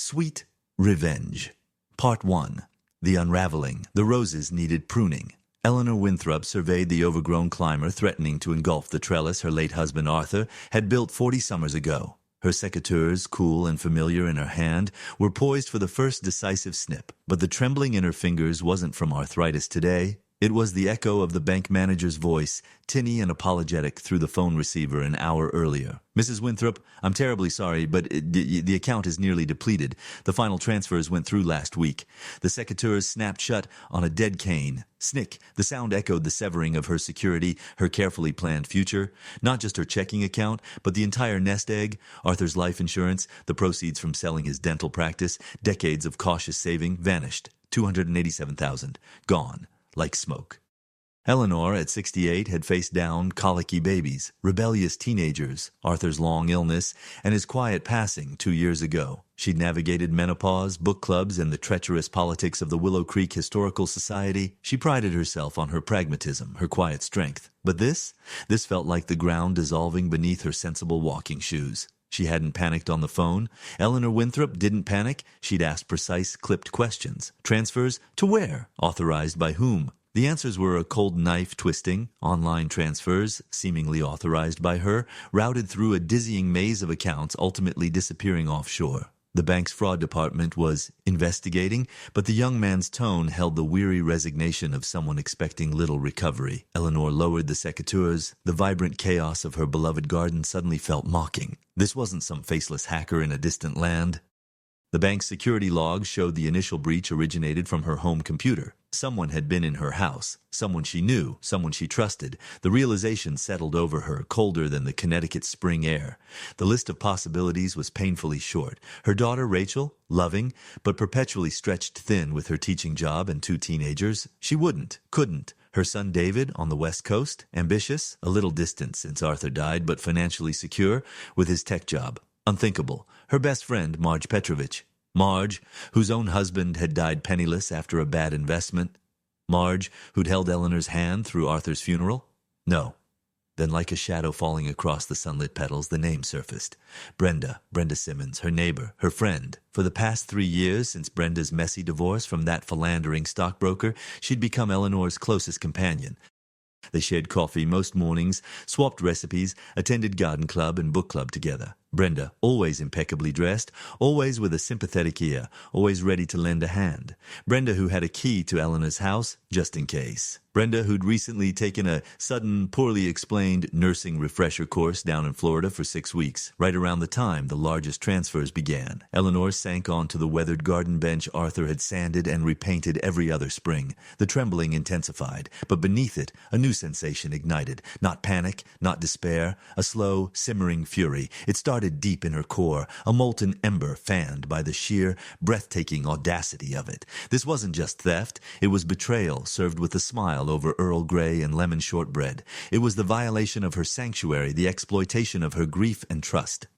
Sweet Revenge. Part 1. The Unraveling. The roses needed pruning. Eleanor Winthrop surveyed the overgrown climber threatening to engulf the trellis her late husband Arthur had built 40 summers ago. Her secateurs, cool and familiar in her hand, were poised for the first decisive snip. But the trembling in her fingers wasn't from arthritis today. It was the echo of the bank manager's voice, tinny and apologetic through the phone receiver an hour earlier. "Mrs. Winthrop, I'm terribly sorry, but the account is nearly depleted. The final transfers went through last week." The secateurs snapped shut on a dead cane. Snick, the sound echoed the severing of her security, her carefully planned future. Not just her checking account, but the entire nest egg, Arthur's life insurance, the proceeds from selling his dental practice, decades of cautious saving, vanished. $287,000. Gone. Like smoke. Eleanor, at 68, had faced down colicky babies, rebellious teenagers, Arthur's long illness, and his quiet passing 2 years ago. She'd navigated menopause, book clubs, and the treacherous politics of the Willow Creek Historical Society. She prided herself on her pragmatism, her quiet strength. But this felt like the ground dissolving beneath her sensible walking shoes. She hadn't panicked on the phone. Eleanor Winthrop didn't panic. She'd asked precise, clipped questions. Transfers? To where? Authorized by whom? The answers were a cold knife twisting, online transfers, seemingly authorized by her, routed through a dizzying maze of accounts, ultimately disappearing offshore. The bank's fraud department was investigating, but the young man's tone held the weary resignation of someone expecting little recovery. Eleanor lowered the secateurs. The vibrant chaos of her beloved garden suddenly felt mocking. This wasn't some faceless hacker in a distant land. The bank's security logs showed the initial breach originated from her home computer. Someone had been in her house. Someone she knew. Someone she trusted. The realization settled over her, colder than the Connecticut spring air. The list of possibilities was painfully short. Her daughter Rachel, loving, but perpetually stretched thin with her teaching job and 2 teenagers. She couldn't. Her son David, on the West Coast, ambitious, a little distant since Arthur died, but financially secure, with his tech job. Unthinkable. Her best friend, Marge Petrovich. Marge, whose own husband had died penniless after a bad investment. Marge, who'd held Eleanor's hand through Arthur's funeral. No. Then, like a shadow falling across the sunlit petals, the name surfaced. Brenda Simmons, her neighbor, her friend. For the past 3 years, since Brenda's messy divorce from that philandering stockbroker, she'd become Eleanor's closest companion. They shared coffee most mornings, swapped recipes, attended garden club and book club together. Brenda, always impeccably dressed, always with a sympathetic ear, always ready to lend a hand. Brenda, who had a key to Eleanor's house, just in case. Brenda, who'd recently taken a sudden, poorly explained nursing refresher course down in Florida for 6 weeks, right around the time the largest transfers began. Eleanor sank onto the weathered garden bench Arthur had sanded and repainted every other spring. The trembling intensified, but beneath it, a new sensation ignited. Not panic, not despair, a slow, simmering fury. It started deep in her core, a molten ember fanned by the sheer, breathtaking audacity of it. This wasn't just theft. It was betrayal served with a smile over Earl Grey and lemon shortbread. It was the violation of her sanctuary, the exploitation of her grief and trust.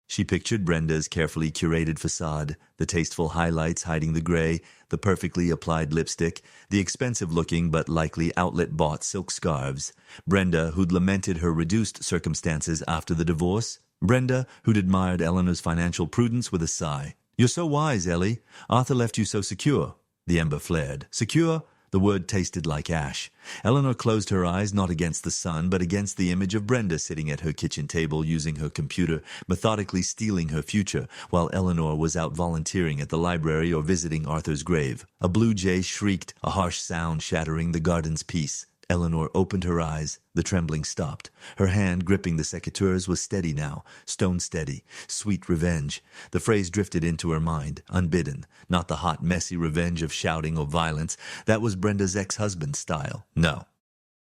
She pictured Brenda's carefully curated facade, the tasteful highlights hiding the gray, the perfectly applied lipstick, the expensive-looking but likely outlet-bought silk scarves. Brenda, who'd lamented her reduced circumstances after the divorce. Brenda, who'd admired Eleanor's financial prudence with a sigh. "You're so wise, Ellie. Arthur left you so secure." The ember flared. Secure? The word tasted like ash. Eleanor closed her eyes, not against the sun, but against the image of Brenda sitting at her kitchen table using her computer, methodically stealing her future, while Eleanor was out volunteering at the library or visiting Arthur's grave. A blue jay shrieked, a harsh sound shattering the garden's peace. Eleanor opened her eyes. The trembling stopped. Her hand, gripping the secateurs, was steady now, stone steady. Sweet revenge. The phrase drifted into her mind, unbidden. Not the hot, messy revenge of shouting or violence. That was Brenda's ex-husband's style. No.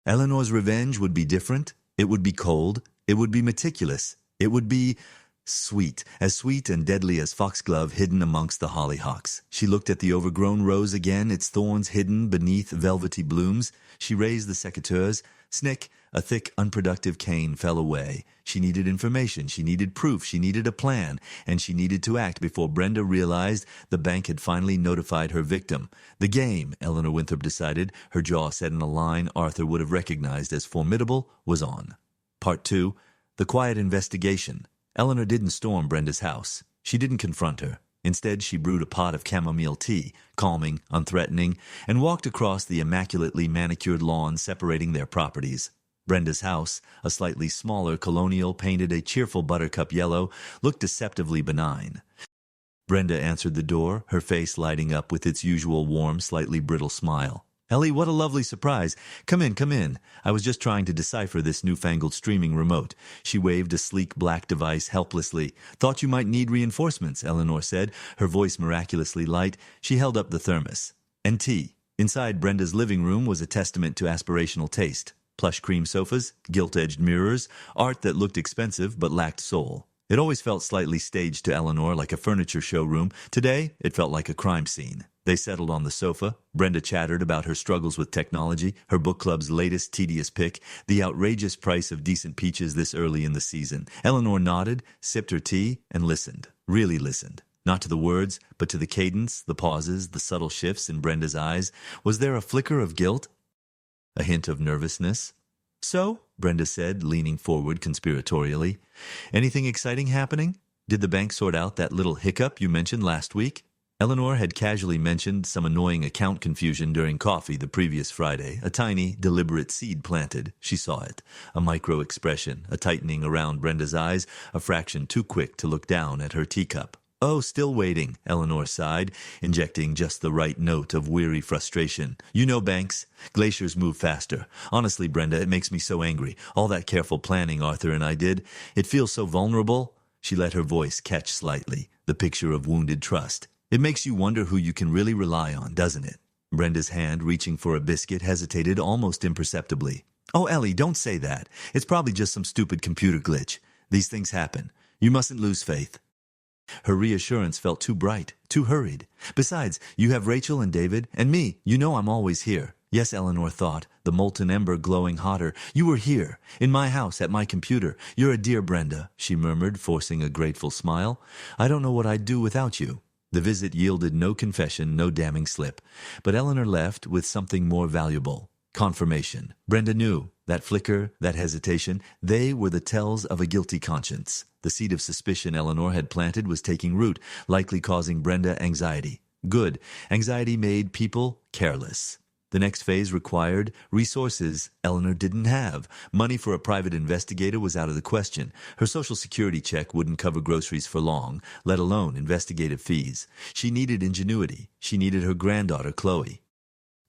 Eleanor's revenge would be different. It would be cold. It would be meticulous. It would be sweet and deadly as foxglove hidden amongst the hollyhocks. She looked at the overgrown rose again, its thorns hidden beneath velvety blooms. She raised the secateurs. Snick, a thick, unproductive cane fell away. She needed information, she needed proof, she needed a plan, and she needed to act before Brenda realized the bank had finally notified her victim. The game, Eleanor Winthrop decided, her jaw set in a line Arthur would have recognized as formidable, was on. Part 2. The quiet investigation. Eleanor didn't storm Brenda's house. She didn't confront her. Instead, she brewed a pot of chamomile tea, calming, unthreatening, and walked across the immaculately manicured lawn separating their properties. Brenda's house, a slightly smaller colonial painted a cheerful buttercup yellow, looked deceptively benign. Brenda answered the door, her face lighting up with its usual warm, slightly brittle smile. "Ellie, what a lovely surprise. Come in, come in. I was just trying to decipher this newfangled streaming remote." She waved a sleek black device helplessly. "Thought you might need reinforcements," Eleanor said, her voice miraculously light. She held up the thermos. "And tea." Inside Brenda's living room was a testament to aspirational taste. Plush cream sofas, gilt-edged mirrors, art that looked expensive but lacked soul. It always felt slightly staged to Eleanor, like a furniture showroom. Today, it felt like a crime scene. They settled on the sofa. Brenda chattered about her struggles with technology, her book club's latest tedious pick, the outrageous price of decent peaches this early in the season. Eleanor nodded, sipped her tea, and listened. Really listened. Not to the words, but to the cadence, the pauses, the subtle shifts in Brenda's eyes. Was there a flicker of guilt? A hint of nervousness? "So," Brenda said, leaning forward conspiratorially, "anything exciting happening? Did the bank sort out that little hiccup you mentioned last week?" Eleanor had casually mentioned some annoying account confusion during coffee the previous Friday, a tiny, deliberate seed planted. She saw it. A micro-expression, a tightening around Brenda's eyes, a fraction too quick to look down at her teacup. "Oh, still waiting," Eleanor sighed, injecting just the right note of weary frustration. "You know banks. Glaciers move faster. Honestly, Brenda, it makes me so angry. All that careful planning Arthur and I did. It feels so vulnerable." She let her voice catch slightly, the picture of wounded trust. "It makes you wonder who you can really rely on, doesn't it?" Brenda's hand, reaching for a biscuit, hesitated almost imperceptibly. "Oh, Ellie, don't say that. It's probably just some stupid computer glitch. These things happen. You mustn't lose faith." Her reassurance felt too bright, too hurried. "Besides, you have Rachel and David, and me. You know I'm always here." Yes, Eleanor thought, the molten ember glowing hotter. "You were here, in my house, at my computer. You're a dear Brenda," she murmured, forcing a grateful smile. "I don't know what I'd do without you." The visit yielded no confession, no damning slip. But Eleanor left with something more valuable. Confirmation. Brenda knew. That flicker, that hesitation, they were the tells of a guilty conscience. The seed of suspicion Eleanor had planted was taking root, likely causing Brenda anxiety. Good. Anxiety made people careless. The next phase required resources Eleanor didn't have. Money for a private investigator was out of the question. Her Social Security check wouldn't cover groceries for long, let alone investigative fees. She needed ingenuity. She needed her granddaughter, Chloe.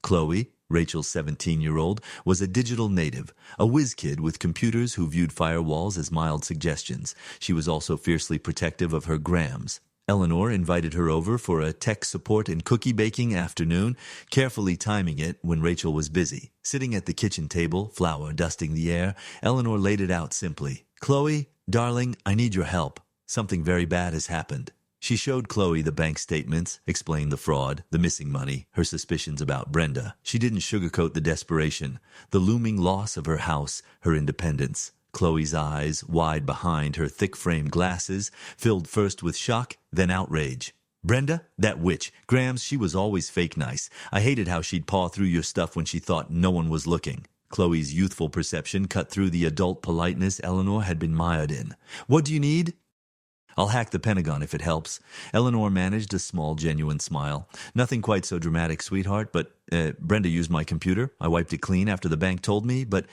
Chloe, Rachel's 17-year-old, was a digital native, a whiz kid with computers who viewed firewalls as mild suggestions. She was also fiercely protective of her grams. Eleanor invited her over for a tech support and cookie baking afternoon, carefully timing it when Rachel was busy. Sitting at the kitchen table, flour dusting the air, Eleanor laid it out simply. "Chloe, darling, I need your help. Something very bad has happened." She showed Chloe the bank statements, explained the fraud, the missing money, her suspicions about Brenda. She didn't sugarcoat the desperation, the looming loss of her house, her independence. Chloe's eyes, wide behind her thick-framed glasses, filled first with shock, then outrage. "Brenda? That witch. Grams, she was always fake nice. I hated how she'd paw through your stuff when she thought no one was looking." Chloe's youthful perception cut through the adult politeness Eleanor had been mired in. "What do you need?" "I'll hack the Pentagon if it helps." Eleanor managed a small, genuine smile. "Nothing quite so dramatic, sweetheart, but Brenda used my computer. I wiped it clean after the bank told me, but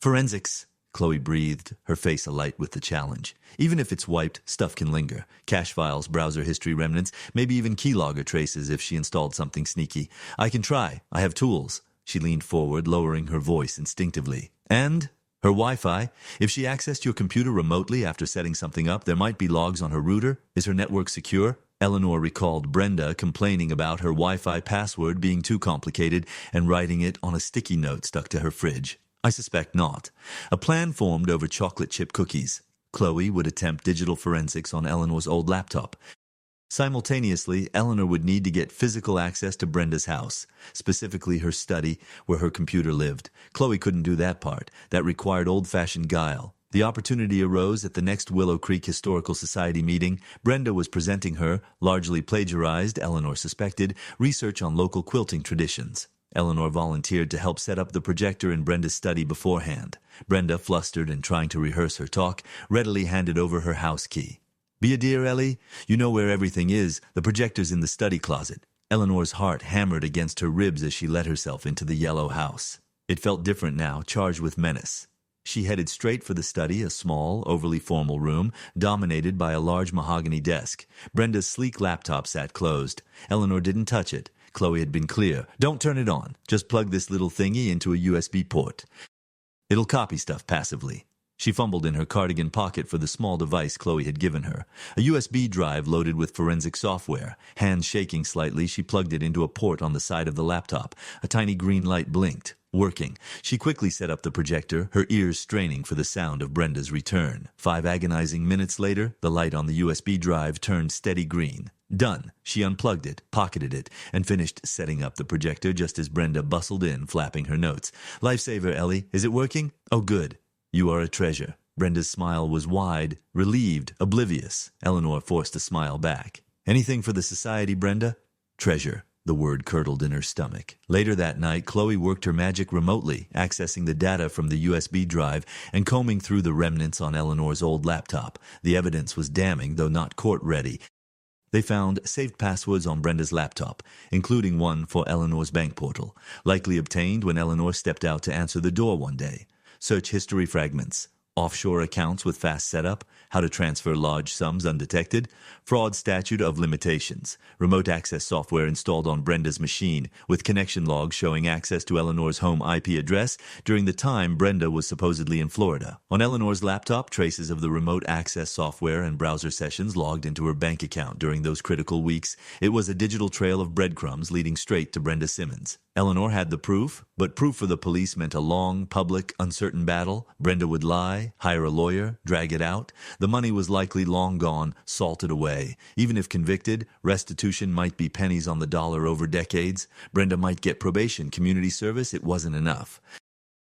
forensics." Chloe breathed, her face alight with the challenge. "Even if it's wiped, stuff can linger. Cache files, browser history remnants, maybe even keylogger traces if she installed something sneaky. I can try. I have tools." She leaned forward, lowering her voice instinctively. "And her Wi-Fi. If she accessed your computer remotely after setting something up, there might be logs on her router. Is her network secure?" Eleanor recalled Brenda complaining about her Wi-Fi password being too complicated and writing it on a sticky note stuck to her fridge. "I suspect not." A plan formed over chocolate chip cookies. Chloe would attempt digital forensics on Eleanor's old laptop. Simultaneously, Eleanor would need to get physical access to Brenda's house, specifically her study where her computer lived. Chloe couldn't do that part. That required old-fashioned guile. The opportunity arose at the next Willow Creek Historical Society meeting. Brenda was presenting her, largely plagiarized, Eleanor suspected, research on local quilting traditions. Eleanor volunteered to help set up the projector in Brenda's study beforehand. Brenda, flustered and trying to rehearse her talk, readily handed over her house key. Be a dear, Ellie. You know where everything is. The projector's in the study closet. Eleanor's heart hammered against her ribs as she let herself into the yellow house. It felt different now, charged with menace. She headed straight for the study, a small, overly formal room, dominated by a large mahogany desk. Brenda's sleek laptop sat closed. Eleanor didn't touch it. Chloe had been clear. Don't turn it on. Just plug this little thingy into a USB port. It'll copy stuff passively. She fumbled in her cardigan pocket for the small device Chloe had given her, a USB drive loaded with forensic software. Hands shaking slightly, she plugged it into a port on the side of the laptop. A tiny green light blinked. Working. She quickly set up the projector, her ears straining for the sound of Brenda's return. 5 agonizing minutes later, the light on the USB drive turned steady green. Done. She unplugged it, pocketed it, and finished setting up the projector just as Brenda bustled in, flapping her notes. Lifesaver, Ellie. Is it working? Oh, good. You are a treasure. Brenda's smile was wide, relieved, oblivious. Eleanor forced a smile back. Anything for the society, Brenda? Treasure. The word curdled in her stomach. Later that night, Chloe worked her magic remotely, accessing the data from the USB drive and combing through the remnants on Eleanor's old laptop. The evidence was damning, though not court-ready. They found saved passwords on Brenda's laptop, including one for Eleanor's bank portal, likely obtained when Eleanor stepped out to answer the door one day. Search history fragments, offshore accounts with fast setup, how to transfer large sums undetected, fraud statute of limitations, remote access software installed on Brenda's machine, with connection logs showing access to Eleanor's home IP address during the time Brenda was supposedly in Florida. On Eleanor's laptop, traces of the remote access software and browser sessions logged into her bank account during those critical weeks. It was a digital trail of breadcrumbs leading straight to Brenda Simmons. Eleanor had the proof, but proof for the police meant a long, public, uncertain battle. Brenda would lie, hire a lawyer, drag it out. The money was likely long gone, salted away. Even if convicted, restitution might be pennies on the dollar over decades. Brenda might get probation, community service. It wasn't enough.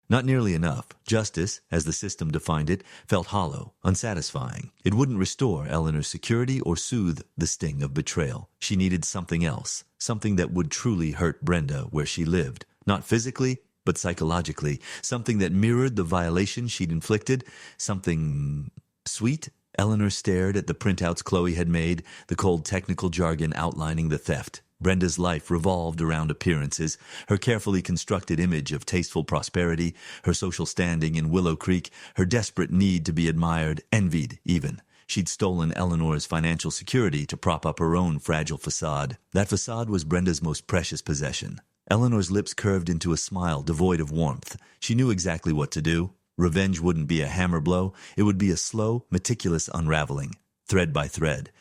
Not nearly enough. Justice, as the system defined it, felt hollow, unsatisfying. It wouldn't restore Eleanor's security or soothe the sting of betrayal. She needed something else, something that would truly hurt Brenda where she lived. Not physically, but psychologically. Something that mirrored the violation she'd inflicted. Something sweet. Eleanor stared at the printouts Chloe had made, the cold technical jargon outlining the theft. Brenda's life revolved around appearances, her carefully constructed image of tasteful prosperity, her social standing in Willow Creek, her desperate need to be admired, envied even. She'd stolen Eleanor's financial security to prop up her own fragile facade. That facade was Brenda's most precious possession. Eleanor's lips curved into a smile devoid of warmth. She knew exactly what to do. Revenge wouldn't be a hammer blow. It would be a slow, meticulous unraveling, thread by thread.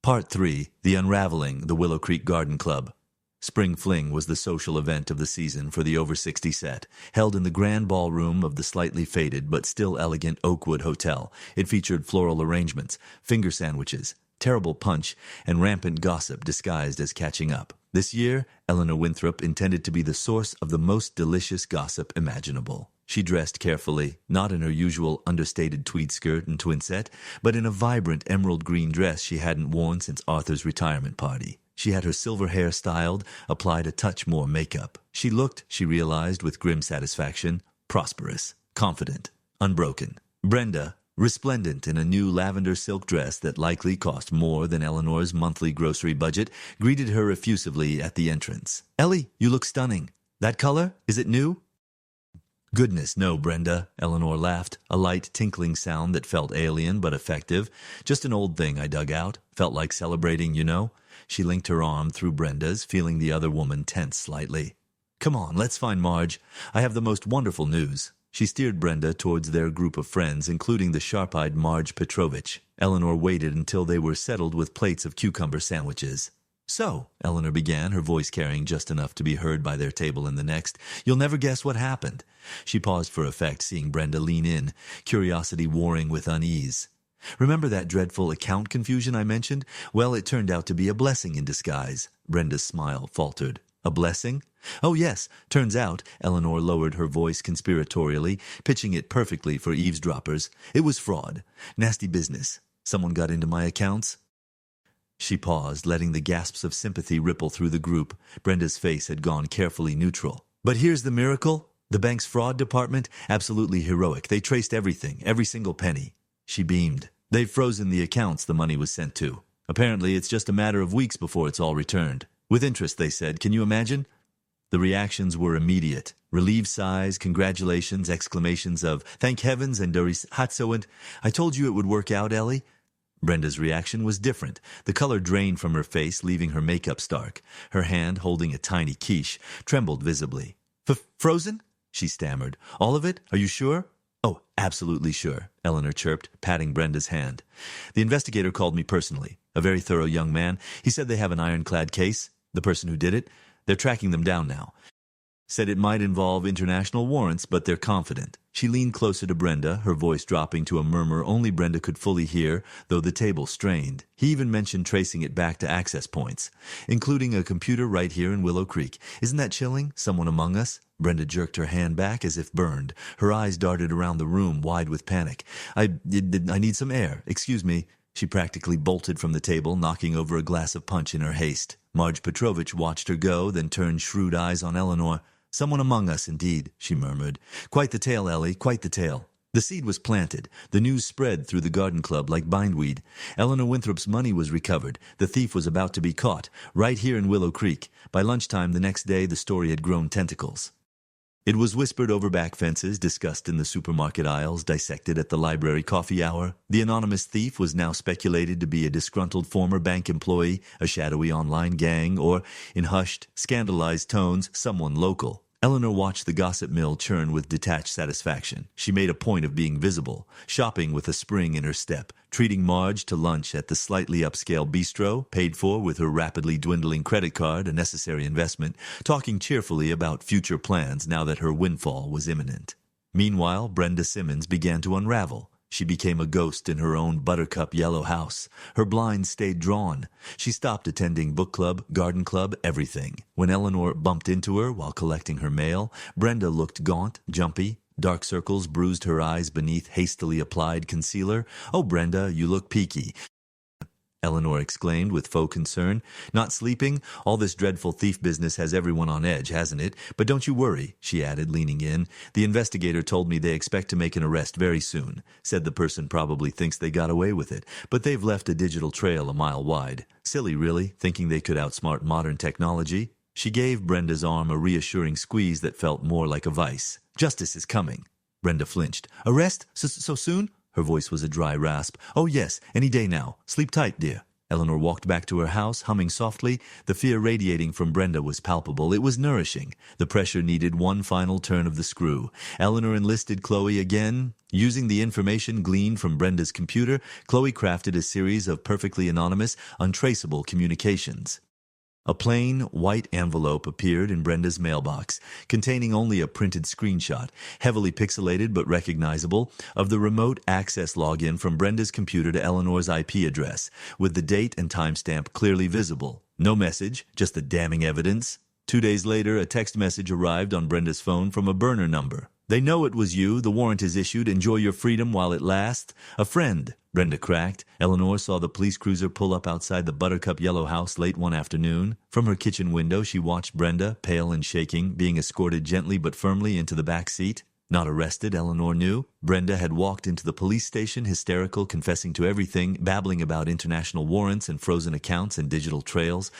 Part 3. The Unraveling, the Willow Creek Garden Club. Spring Fling was the social event of the season for the over 60 set, held in the grand ballroom of the slightly faded but still elegant Oakwood Hotel. It featured floral arrangements, finger sandwiches, terrible punch, and rampant gossip disguised as catching up. This year, Eleanor Winthrop intended to be the source of the most delicious gossip imaginable. She dressed carefully, not in her usual understated tweed skirt and twin set, but in a vibrant emerald green dress she hadn't worn since Arthur's retirement party. She had her silver hair styled, applied a touch more makeup. She looked, she realized with grim satisfaction, prosperous, confident, unbroken. Brenda, resplendent in a new lavender silk dress that likely cost more than Eleanor's monthly grocery budget, greeted her effusively at the entrance. "Ellie, you look stunning. That color? Is it new?" "Goodness, no, Brenda," Eleanor laughed, a light, tinkling sound that felt alien but effective. "Just an old thing I dug out. Felt like celebrating, you know." She linked her arm through Brenda's, feeling the other woman tense slightly. "Come on, let's find Marge. I have the most wonderful news." She steered Brenda towards their group of friends, including the sharp-eyed Marge Petrovich. Eleanor waited until they were settled with plates of cucumber sandwiches. "So," Eleanor began, her voice carrying just enough to be heard by their table in the next, "you'll never guess what happened." She paused for effect, seeing Brenda lean in, curiosity warring with unease. "Remember that dreadful account confusion I mentioned? Well, it turned out to be a blessing in disguise." Brenda's smile faltered. "A blessing?" "Oh, yes. Turns out," Eleanor lowered her voice conspiratorially, pitching it perfectly for eavesdroppers, "it was fraud. Nasty business. Someone got into my accounts." She paused, letting the gasps of sympathy ripple through the group. Brenda's face had gone carefully neutral. "But here's the miracle. The bank's fraud department, absolutely heroic. They traced everything, every single penny." She beamed. They've frozen the accounts the money was sent to. Apparently, it's just a matter of weeks before it's all returned. With interest, they said. Can you imagine? The reactions were immediate. Relieved sighs, congratulations, exclamations of, thank heavens, and Doris Hatsoent, I told you it would work out, Ellie. Brenda's reaction was different. The color drained from her face, leaving her makeup stark. Her hand, holding a tiny quiche, trembled visibly. Frozen? She stammered. All of it? Are you sure? Oh, absolutely sure, Eleanor chirped, patting Brenda's hand. The investigator called me personally. A very thorough young man. He said they have an ironclad case. The person who did it. They're tracking them down now. Said it might involve international warrants, but they're confident. She leaned closer to Brenda, her voice dropping to a murmur only Brenda could fully hear, though the table strained. He even mentioned tracing it back to access points, including a computer right here in Willow Creek. Isn't that chilling? Someone among us? Brenda jerked her hand back as if burned. Her eyes darted around the room, wide with panic. I need some air. Excuse me. She practically bolted from the table, knocking over a glass of punch in her haste. Marge Petrovich watched her go, then turned shrewd eyes on Eleanor. Someone among us, indeed, she murmured. Quite the tale, Ellie, quite the tale. The seed was planted. The news spread through the garden club like bindweed. Eleanor Winthrop's money was recovered. The thief was about to be caught, right here in Willow Creek. By lunchtime the next day, the story had grown tentacles. It was whispered over back fences, discussed in the supermarket aisles, dissected at the library coffee hour. The anonymous thief was now speculated to be a disgruntled former bank employee, a shadowy online gang, or, in hushed, scandalized tones, someone local. Eleanor watched the gossip mill churn with detached satisfaction. She made a point of being visible, shopping with a spring in her step, treating Marge to lunch at the slightly upscale bistro, paid for with her rapidly dwindling credit card, a necessary investment, talking cheerfully about future plans now that her windfall was imminent. Meanwhile, Brenda Simmons began to unravel. She became a ghost in her own buttercup yellow house. Her blinds stayed drawn. She stopped attending book club, garden club, everything. When Eleanor bumped into her while collecting her mail, Brenda looked gaunt, jumpy. Dark circles bruised her eyes beneath hastily applied concealer. Oh, Brenda, you look peaky, Eleanor exclaimed with faux concern. Not sleeping? All this dreadful thief business has everyone on edge, hasn't it? But don't you worry, she added, leaning in. The investigator told me they expect to make an arrest very soon. Said the person probably thinks they got away with it, but they've left a digital trail a mile wide. Silly, really, thinking they could outsmart modern technology. She gave Brenda's arm a reassuring squeeze that felt more like a vice. Justice is coming. Brenda flinched. Arrest? So soon? Her voice was a dry rasp. Oh, yes, any day now. Sleep tight, dear. Eleanor walked back to her house, humming softly. The fear radiating from Brenda was palpable. It was nourishing. The pressure needed one final turn of the screw. Eleanor enlisted Chloe again. Using the information gleaned from Brenda's computer, Chloe crafted a series of perfectly anonymous, untraceable communications. A plain, white envelope appeared in Brenda's mailbox, containing only a printed screenshot, heavily pixelated but recognizable, of the remote access login from Brenda's computer to Eleanor's IP address, with the date and timestamp clearly visible. No message, just the damning evidence. 2 days later, a text message arrived on Brenda's phone from a burner number. They know it was you. The warrant is issued. Enjoy your freedom while it lasts. A friend. Brenda cracked. Eleanor saw the police cruiser pull up outside the buttercup yellow house late one afternoon. From her kitchen window, she watched Brenda, pale and shaking, being escorted gently but firmly into the back seat. Not arrested, Eleanor knew. Brenda had walked into the police station, hysterical, confessing to everything, babbling about international warrants and frozen accounts and digital trails.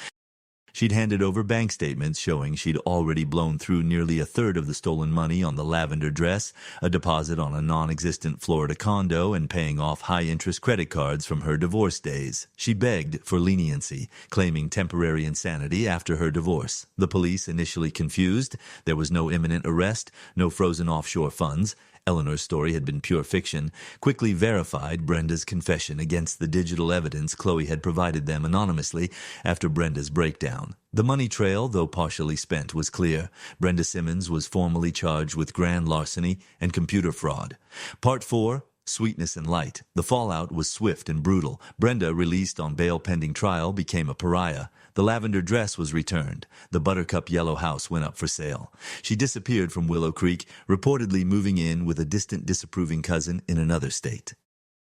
She'd handed over bank statements showing she'd already blown through nearly a third of the stolen money on the lavender dress, a deposit on a non-existent Florida condo, and paying off high-interest credit cards from her divorce days. She begged for leniency, claiming temporary insanity after her divorce. The police, initially confused, there was no imminent arrest, no frozen offshore funds. Eleanor's story had been pure fiction, quickly verified Brenda's confession against the digital evidence Chloe had provided them anonymously after Brenda's breakdown. The money trail, though partially spent, was clear. Brenda Simmons was formally charged with grand larceny and computer fraud. Part 4. Sweetness and light. The fallout was swift and brutal. Brenda, released on bail pending trial, became a pariah. The lavender dress was returned. The buttercup yellow house went up for sale. She disappeared from Willow Creek, reportedly moving in with a distant disapproving cousin in another state.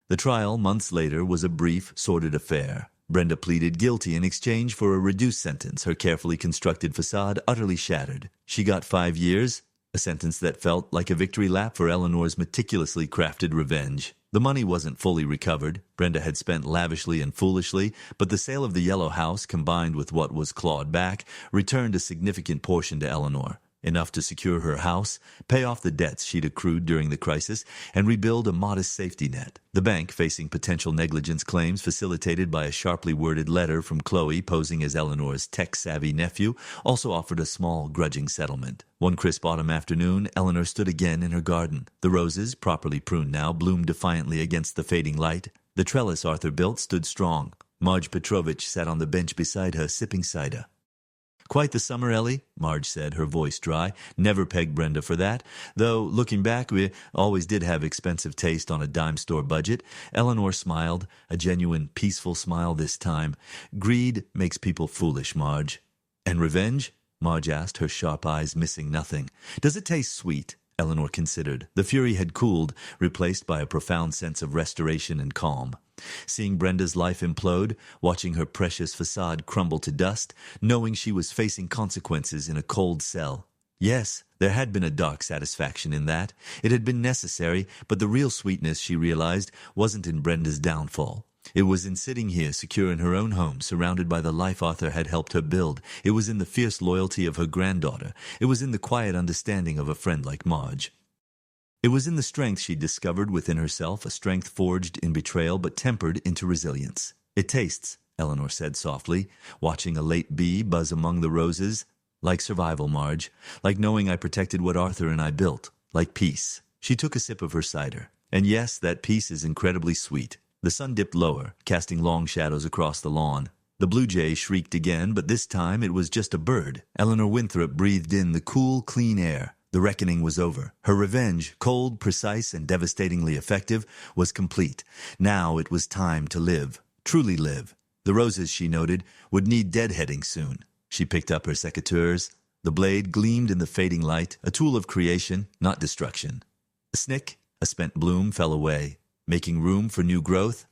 The trial, months later, was a brief, sordid affair. Brenda pleaded guilty in exchange for a reduced sentence, her carefully constructed facade utterly shattered. She got 5 years, a sentence that felt like a victory lap for Eleanor's meticulously crafted revenge. The money wasn't fully recovered. Brenda had spent lavishly and foolishly, but the sale of the yellow house, combined with what was clawed back, returned a significant portion to Eleanor. Enough to secure her house, pay off the debts she'd accrued during the crisis, and rebuild a modest safety net. The bank, facing potential negligence claims facilitated by a sharply worded letter from Chloe posing as Eleanor's tech-savvy nephew, also offered a small, grudging settlement. One crisp autumn afternoon, Eleanor stood again in her garden. The roses, properly pruned now, bloomed defiantly against the fading light. The trellis Arthur built stood strong. Marge Petrovich sat on the bench beside her, sipping cider. "Quite the summer, Ellie," Marge said, her voice dry. "Never pegged Brenda for that. Though, looking back, we always did have expensive taste on a dime store budget." Eleanor smiled, a genuine, peaceful smile this time. "Greed makes people foolish, Marge." "And revenge?" Marge asked, her sharp eyes missing nothing. "Does it taste sweet?" Eleanor considered. The fury had cooled, replaced by a profound sense of restoration and calm. Seeing Brenda's life implode, watching her precious facade crumble to dust, knowing she was facing consequences in a cold cell. Yes, there had been a dark satisfaction in that. It had been necessary, but the real sweetness, she realized, wasn't in Brenda's downfall. It was in sitting here, secure in her own home, surrounded by the life Arthur had helped her build. It was in the fierce loyalty of her granddaughter. It was in the quiet understanding of a friend like Marge. It was in the strength she'd discovered within herself, a strength forged in betrayal but tempered into resilience. "It tastes," Eleanor said softly, watching a late bee buzz among the roses. "Like survival, Marge. Like knowing I protected what Arthur and I built. Like peace." She took a sip of her cider. "And yes, that peace is incredibly sweet." The sun dipped lower, casting long shadows across the lawn. The blue jay shrieked again, but this time it was just a bird. Eleanor Winthrop breathed in the cool, clean air. The reckoning was over. Her revenge, cold, precise, and devastatingly effective, was complete. Now it was time to live. Truly live. The roses, she noted, would need deadheading soon. She picked up her secateurs. The blade gleamed in the fading light, a tool of creation, not destruction. A snick, a spent bloom fell away. Making room for new growth?